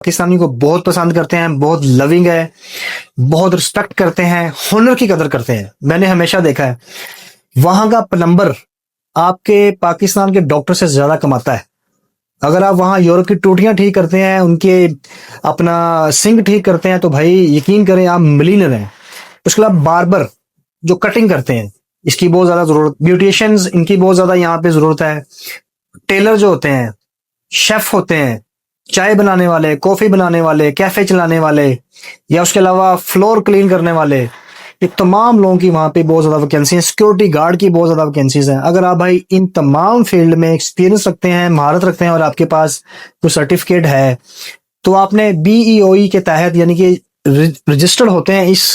पाकिस्तानी को बहुत पसंद करते हैं, बहुत लविंग है, बहुत रिस्पेक्ट करते हैं, हुनर की कदर करते हैं। मैंने हमेशा देखा है वहां का प्लम्बर आपके पाकिस्तान के डॉक्टर से ज्यादा कमाता है। अगर आप वहां यूरोप की टूटियां ठीक करते हैं, उनके अपना सिंक ठीक करते हैं, तो भाई यकीन करें आप मिलीनियर हैं। उसके अलावा बार्बर जो कटिंग करते हैं, इसकी बहुत ज्यादा जरूरत, ब्यूटिशियंस इनकी बहुत ज्यादा यहाँ पे जरूरत है। टेलर जो होते हैं, शेफ होते हैं, चाय बनाने वाले, कॉफी बनाने वाले, कैफे चलाने वाले, या उसके अलावा फ्लोर क्लीन करने वाले, ये तमाम लोगों की वहां पे बहुत ज्यादा वैकेंसी है। सिक्योरिटी गार्ड की बहुत ज्यादा वैकेंसीज हैं। अगर आप भाई इन तमाम फील्ड में एक्सपीरियंस रखते हैं, महारत रखते हैं और आपके पास कोई सर्टिफिकेट है, तो आपने बीईओई के तहत यानी कि रजिस्टर्ड होते हैं इस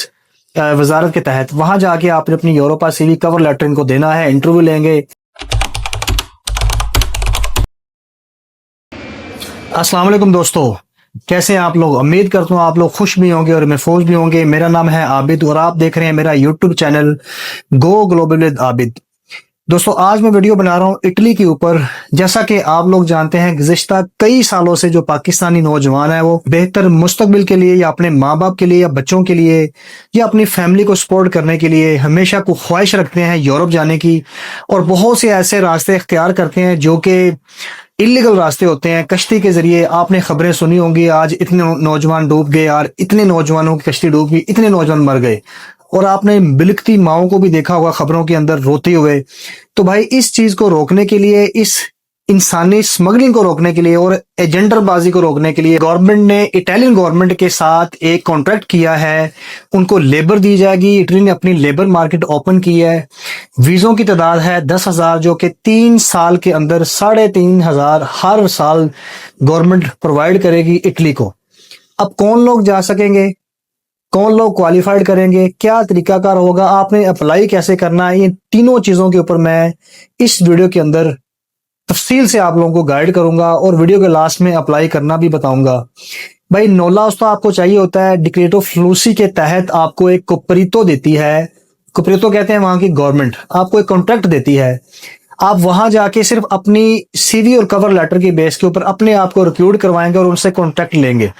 वजारत के तहत, वहां जाके आपने अपनी यूरोपा सीवी कवर लेटर इनको देना है, इंटरव्यू लेंगे। अस्सलाम वालेकुम दोस्तों, कैसे हैं आप लोग? उम्मीद करता हूँ आप लोग खुश भी होंगे और महफूज भी होंगे। मेरा नाम है आबिद और आप देख रहे हैं मेरा YouTube channel go global with Abid. दोस्तों, आज मैं वीडियो बना रहा हूँ इटली के ऊपर। जैसा कि आप लोग जानते हैं, गुज़िश्ता कई सालों से जो पाकिस्तानी नौजवान है वो बेहतर मुस्तकबिल के लिए या अपने माँ बाप के लिए या बच्चों के लिए या अपनी फैमिली को सपोर्ट करने के लिए हमेशा को ख्वाहिश रखते हैं यूरोप जाने की, और बहुत से ऐसे रास्ते इख्तियार करते हैं जो कि इलीगल रास्ते होते हैं। कश्ती के जरिए आपने खबरें सुनी होंगी, आज इतने नौजवान डूब गए यार, इतने नौजवानों की कश्ती डूब गई, इतने नौजवान मर गए, और आपने बिलखती माओं को भी देखा होगा खबरों के अंदर रोते हुए। तो भाई इस चीज को रोकने के लिए, इस इंसानी स्मगलिंग को रोकने के लिए और एजेंडरबाजी को रोकने के लिए गवर्नमेंट ने इटालियन गवर्नमेंट के साथ एक कॉन्ट्रैक्ट किया है। उनको लेबर दी जाएगी। इटली ने अपनी लेबर मार्केट ओपन की है। वीजों की तादाद है 10,000, जो कि 3 साल के अंदर 3,500 हर साल गवर्नमेंट प्रोवाइड करेगी इटली को। अब कौन लोग जा सकेंगे, कौन लोग क्वालिफाइड करेंगे, क्या तरीकाकार होगा, आपने अप्लाई कैसे करना है, ये तीनों चीजों के ऊपर मैं इस वीडियो के अंदर तफसील से आप लोगों को गाइड करूंगा और वीडियो के लास्ट में अप्लाई करना भी बताऊंगा। भाई नोलास तो आपको चाहिए होता है। डिक्रेटो फ्लूसी के तहत आपको एक कोपरीतो देती है। कोपरीतो कहते हैं वहां की गवर्नमेंट, आपको एक कॉन्ट्रैक्ट देती है। आप वहां जाके सिर्फ अपनी सीवी और कवर लेटर की बेस के ऊपर अपने आप को रिक्रूट करवाएंगे और उनसे कॉन्ट्रैक्ट लेंगे।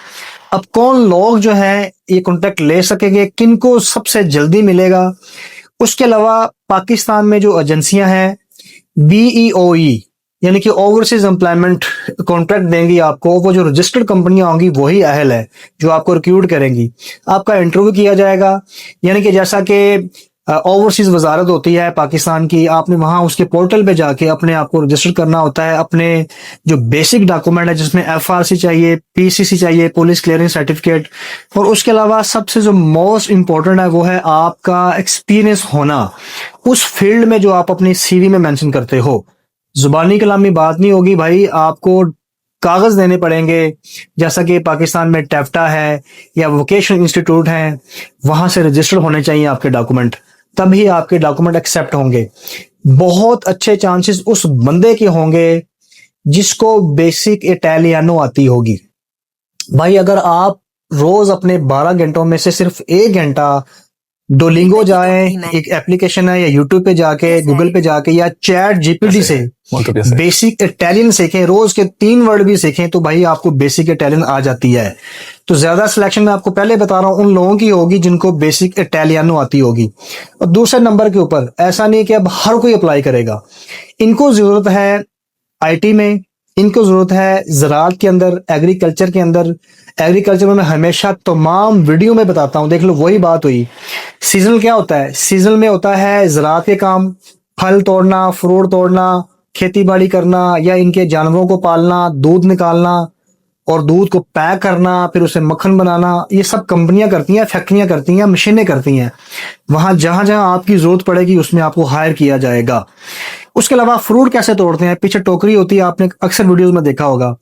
अब कौन लोग जो है ये कॉन्ट्रैक्ट ले सकेंगे, किनको सबसे जल्दी मिलेगा? उसके अलावा पाकिस्तान में जो एजेंसियां हैं, बीईओई यानी कि ओवरसीज एम्प्लॉयमेंट कॉन्ट्रैक्ट देंगी आपको, वो जो रजिस्टर्ड कंपनियां होंगी वही अहल है जो आपको रिक्रूट करेंगी। आपका इंटरव्यू किया जाएगा, यानी कि जैसा कि ओवरसीज वजारत होती है पाकिस्तान की, आपने वहां उसके पोर्टल पे जाके अपने आप को रजिस्टर करना होता है। अपने जो बेसिक डॉक्यूमेंट है जिसमें एफआरसी चाहिए, पीसीसी चाहिए, पुलिस क्लियरेंस सर्टिफिकेट, और उसके अलावा सबसे जो मोस्ट इंपॉर्टेंट है वो है आपका एक्सपीरियंस होना उस फील्ड में जो आप अपनी सीवी में मेंशन करते हो। जुबानी कलामी बात नहीं होगी भाई, आपको कागज देने पड़ेंगे। जैसा कि पाकिस्तान में टेफ्टा है या वोकेशनल इंस्टीट्यूट है, वहां से रजिस्टर्ड होने चाहिए आपके डॉक्यूमेंट, तभी आपके डॉक्यूमेंट एक्सेप्ट होंगे। बहुत अच्छे चांसेस उस बंदे के होंगे जिसको बेसिक इटालियानो आती होगी। भाई अगर आप रोज अपने 12 घंटों में से सिर्फ 1 घंटा डोलिंगो जाए, एक एप्लीकेशन है, या यूट्यूब पे जाके, गूगल पे जाके, या चैट जीपीटी से बेसिक इटालियन सीखें, रोज के 3 वर्ड भी सीखें, तो भाई आपको बेसिक इटालियन आ जाती है। तो ज्यादा सिलेक्शन मैं आपको पहले बता रहा हूं उन लोगों की होगी जिनको बेसिक इटालियानो आती होगी। और दूसरे नंबर के ऊपर ऐसा नहीं कि अब हर कोई अप्लाई करेगा। इनको जरूरत है आईटी में, इनको जरूरत है ज़राअत के अंदर, एग्रीकल्चर के अंदर। एग्रीकल्चर में मैं हमेशा तमाम वीडियो में बताता हूं, देख लो वही बात हुई। सीजनल क्या होता है? सीजनल में होता है ज़राअत के काम, फल तोड़ना, फ्रूट तोड़ना, खेती बाड़ी करना, या इनके जानवरों को पालना, दूध निकालना और दूध को पैक करना, फिर उसे मक्खन बनाना। ये सब कंपनियां करती हैं, फैक्ट्रियां करती हैं, मशीनें करती हैं। वहां जहां जहां आपकी जरूरत पड़ेगी उसमें आपको हायर किया जाएगा। उसके अलावा फ्रूट कैसे तोड़ते हैं? पीछे टोकरी होती है, आपने अक्सर वीडियोस में देखा होगा।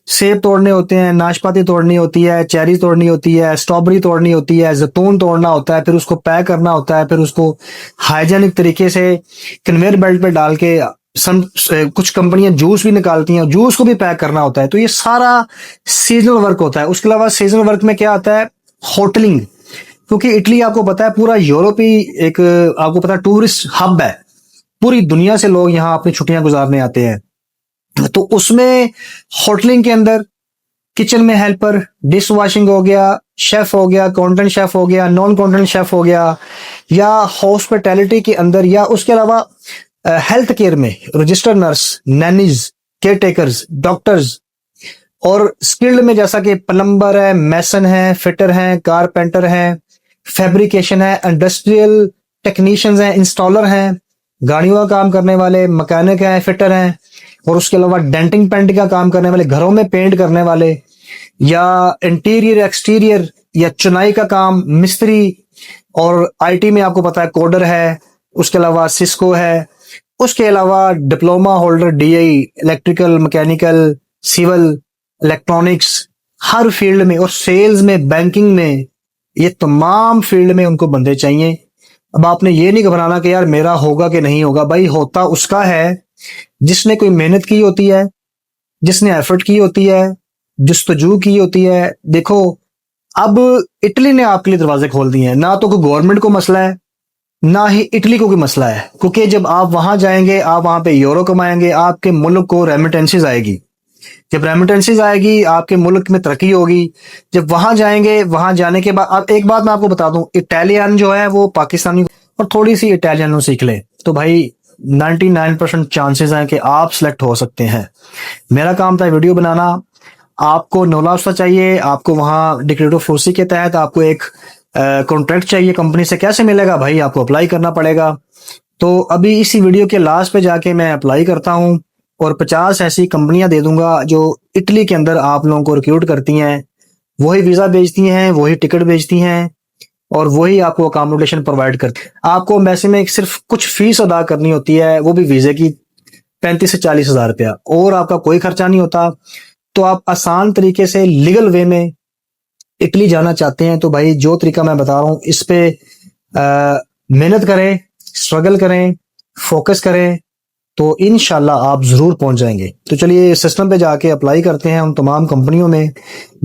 सेब तोड़ने होते हैं, नाशपाती तोड़नी होती है, चेरी तोड़नी होती है, स्ट्रॉबेरी तोड़नी होती है, जैतून तोड़ना होता है, फिर उसको पैक करना होता है, फिर उसको हाइजेनिक तरीके से कन्वेयर बेल्ट पे डाल के कुछ कंपनियां जूस भी निकालती हैं, जूस को भी पैक करना होता है। तो ये सारा सीजनल वर्क होता है। उसके अलावा सीजनल वर्क में क्या आता है? होटलिंग, क्योंकि इटली आपको पता है पूरा यूरोप ही एक, आपको पता है, टूरिस्ट हब है। पूरी दुनिया से लोग यहाँ अपनी छुट्टियां गुजारने आते हैं। तो उसमें होटलिंग के अंदर किचन में हेल्पर, डिश वॉशिंग हो गया, शेफ हो गया, कंटेंट शेफ हो गया, नॉन कंटेंट शेफ हो गया, या हॉस्पिटैलिटी के अंदर, या उसके अलावा हेल्थ केयर में registered nurse, nannies, care takers, doctors, और स्किल्ड में जैसा कि प्लम्बर है, मैसन है, फिटर है, कारपेंटर है, फैब्रिकेशन है, इंडस्ट्रियल टेक्नीशियंस हैं, इंस्टॉलर हैं, गाड़ियों का काम करने वाले मैकेनिक हैं, फिटर हैं, और उसके अलावा डेंटिंग पेंटिंग का काम करने वाले, घरों में पेंट करने वाले, या इंटीरियर एक्सटीरियर या चुनाई का काम, मिस्त्री, और आईटी में आपको पता है कोडर है, उसके अलावा सिस्को है, उसके अलावा diploma holder, DI, electrical, mechanical, civil, electronics, हर फील्ड में, और सेल्स में, बैंकिंग में, ये तमाम फील्ड में उनको बंदे चाहिए। अब आपने ये नहीं घबराना कि यार मेरा होगा कि नहीं होगा, भाई होता उसका है जिसने कोई मेहनत की होती है, जिसने एफर्ट की होती है, जुस्तजू की होती है। देखो, अब इटली ने आपके लिए दरवाजे खोल दिए हैं, ना तो कोई गवर्नमेंट को मसला है, ना ही इटली को कोई मसला है, क्योंकि जब आप वहां जाएंगे, आप वहां पे यूरो कमाएंगे, आपके मुल्क को रेमिटेंसीज आएगी, जब रेमिटेंसीज आएगी आपके मुल्क में तरक्की होगी। जब वहां जाएंगे, वहां जाने के बाद, अब एक बात मैं आपको बता दूं, इटालियन जो है वो पाकिस्तानी, और थोड़ी सी इटालियन सीख ले तो भाई 99% चांसेस हैं कि आप सिलेक्ट हो सकते हैं। मेरा काम था वीडियो बनाना, आपको नॉलेज चाहिए, आपको वहां डिक्रेटिव फोर्सी के तहत आपको एक कॉन्ट्रैक्ट चाहिए कंपनी से, कैसे मिलेगा भाई, आपको अप्लाई करना पड़ेगा। तो अभी इसी वीडियो के लास्ट पे जाके मैं अप्लाई करता हूं, और 50 ऐसी कंपनियां दे दूंगा जो इटली के अंदर आप लोगों को रिक्रूट करती हैं, वही वीजा भेजती हैं, वही टिकट भेजती हैं, और वही आपको अकोमोडेशन प्रोवाइड करती है। आपको एम्बेसी में सिर्फ कुछ फीस अदा करनी होती है, वो भी वीजे की 35 से 40 हजार रुपया, और आपका कोई खर्चा नहीं होता। तो आप आसान तरीके से लीगल वे में इटली जाना चाहते हैं तो भाई जो तरीका मैं बता रहा हूं इस पे मेहनत करें, स्ट्रगल करें, फोकस करें, तो इंशाल्लाह आप जरूर पहुंच जाएंगे। तो चलिए सिस्टम पे जाके अप्लाई करते हैं उन तमाम कंपनियों में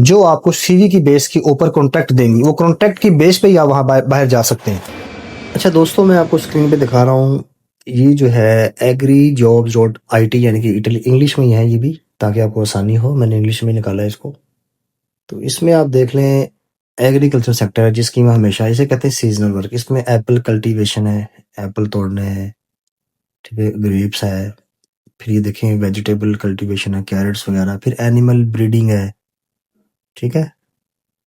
जो आपको सीवी की बेस के ऊपर कॉन्ट्रैक्ट देंगी, वो कॉन्ट्रैक्ट की बेस पे ही आप वहां बाहर जा सकते हैं। अच्छा दोस्तों, मैं आपको स्क्रीन पे दिखा रहा हूँ, ये जो है agrijobs.it, यानी कि इटली, इंग्लिश में ही है ये भी, ताकि आपको आसानी हो, मैंने इंग्लिश में निकाला है इसको। तो इसमें आप देख लें, एग्रीकल्चर सेक्टर है जिसकी मैं हमेशा, इसे कहते हैं सीजनल वर्क। इसमें एप्पल कल्टीवेशन है, एप्पल तोड़ने हैं, ठीक है, ग्रेप्स है, फिर ये देखें वेजिटेबल कल्टीवेशन है, कैरेट्स वगैरह, फिर एनिमल ब्रीडिंग है, ठीक है,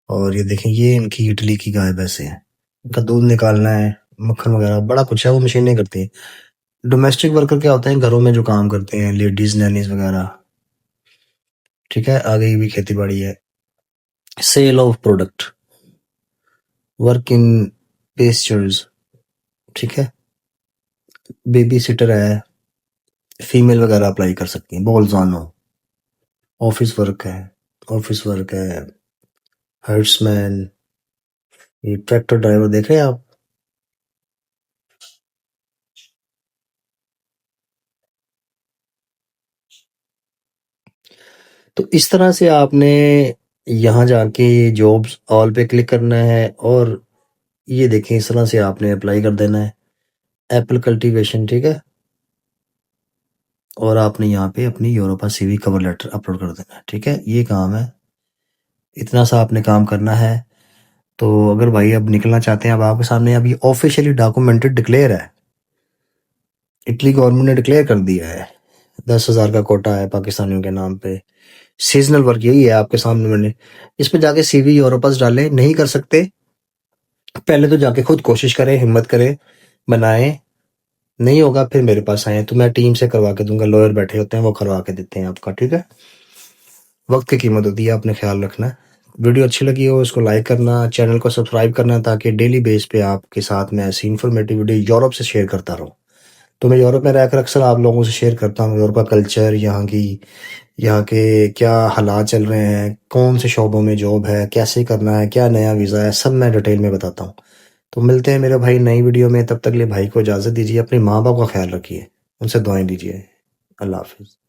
और ये देखें ये इनकी इटली की गाय भैंसे हैं, इनका दूध निकालना है, मक्खन वगैरह, बड़ा कुछ है, वो मशीनें करती हैं। डोमेस्टिक वर्कर क्या होते हैं, घरों में जो काम करते हैं, लेडीज नैनीज वगैरह, ठीक है, आगे ये भी खेती बाड़ी है। Sale of product, work in pastures, ठीक है, बेबी सिटर है, फीमेल वगैरह अप्लाई कर सकती हैं, बोल्जानो, ऑफिस वर्क है, ऑफिस वर्क है, हर्ट्समैन, ये ट्रैक्टर ड्राइवर देख रहे हैं आप, तो इस तरह से आपने यहाँ जाके जॉब्स ऑल पे क्लिक करना है, और ये देखें इस तरह से आपने अप्लाई कर देना है, एप्पल कल्टीवेशन, ठीक है, और आपने यहाँ पे अपनी Europa CV cover letter upload कर देना है, ठीक है, ये काम है, इतना सा आपने काम करना है। तो अगर भाई अब निकलना चाहते हैं, अब आपके सामने अभी ऑफिशियली डॉक्यूमेंटेड डिक्लेयर है, इटली गवर्नमेंट ने डिक्लेयर कर दिया है, 10,000 का कोटा है पाकिस्तानियों के नाम पे, सीजनल वर्क यही है आपके सामने। मैंने इस पे जाके सीवी यूरोपस डाले, नहीं कर सकते, पहले तो जाके खुद कोशिश करें, हिम्मत करें, बनाएं, नहीं होगा फिर मेरे पास आए, तो मैं टीम से करवा के दूंगा, लॉयर बैठे होते हैं वो करवा के देते हैं आपका, ठीक है। वक्त की कीमत होती है, आपने ख्याल रखना है। वीडियो अच्छी लगी हो इसको लाइक करना, चैनल को सब्सक्राइब करना, ताकि डेली बेस पे आपके साथ मैं ऐसी इन्फॉर्मेटिव वीडियो यूरोप से शेयर करता रहूँ। तो मैं यूरोप में रहकर अक्सर आप लोगों से शेयर करता हूँ यूरोप का कल्चर, यहाँ के क्या हालात चल रहे हैं, कौन से शोबों में जॉब है, कैसे करना है, क्या नया वीज़ा है, सब मैं डिटेल में बताता हूँ। तो मिलते हैं मेरे भाई नई वीडियो में, तब तक के लिए भाई को इजाज़त दीजिए, अपने माँ बाप का ख्याल रखिए, उनसे दुआएं दीजिए। अल्लाह हाफिज़।